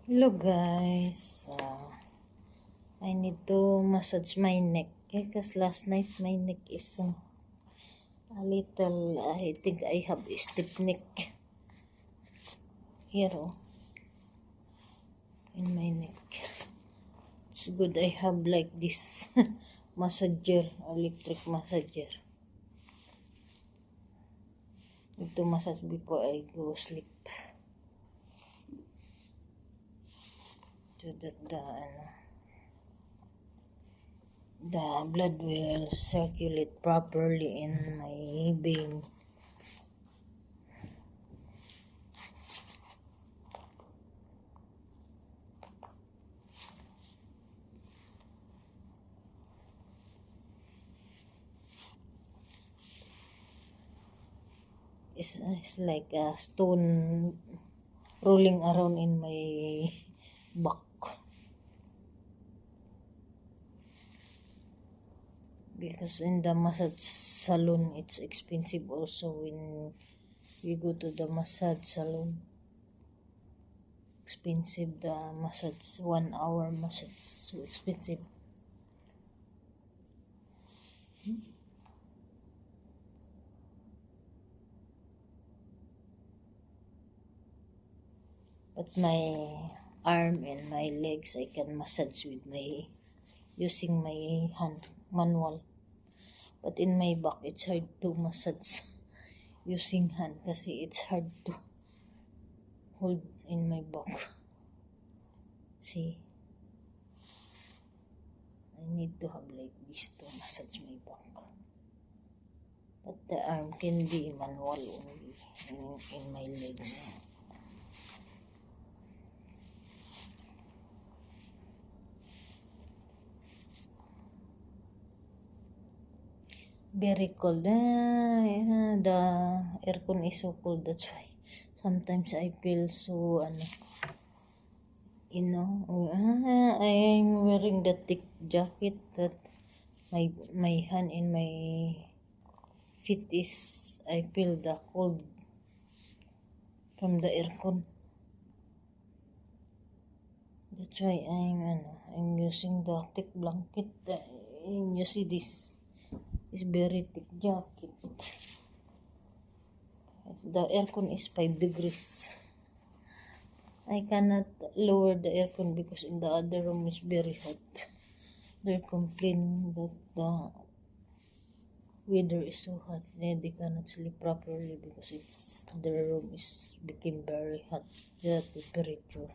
Hello guys, I need to massage my neck because last night my neck is a little, I think I have a stiff neck here in my neck. It's good I have like this massager, electric massager to massage before I go sleep. So that the blood will circulate properly in my vein. It's like a stone rolling around in my back. Because in the massage salon, it's expensive also when we go to the massage salon. Expensive the massage, 1 hour massage, so expensive. But my arm and my legs, I can massage with using my hand, manual. But in my back, it's hard to massage using hand kasi it's hard to hold in my back. See, I need to have like this to massage my back. But the arm can be manual only in my legs. Very cold. The aircon is so cold. That's why sometimes I feel so, I'm wearing the thick jacket that my hand and my feet is, I feel the cold from the aircon. That's why I'm using the thick blanket. You see this. It's very thick jacket. The aircon is 5 degrees. I cannot lower the aircon because in the other room is very hot. They complain that the weather is so hot. They cannot sleep properly because the room is became very hot. The temperature.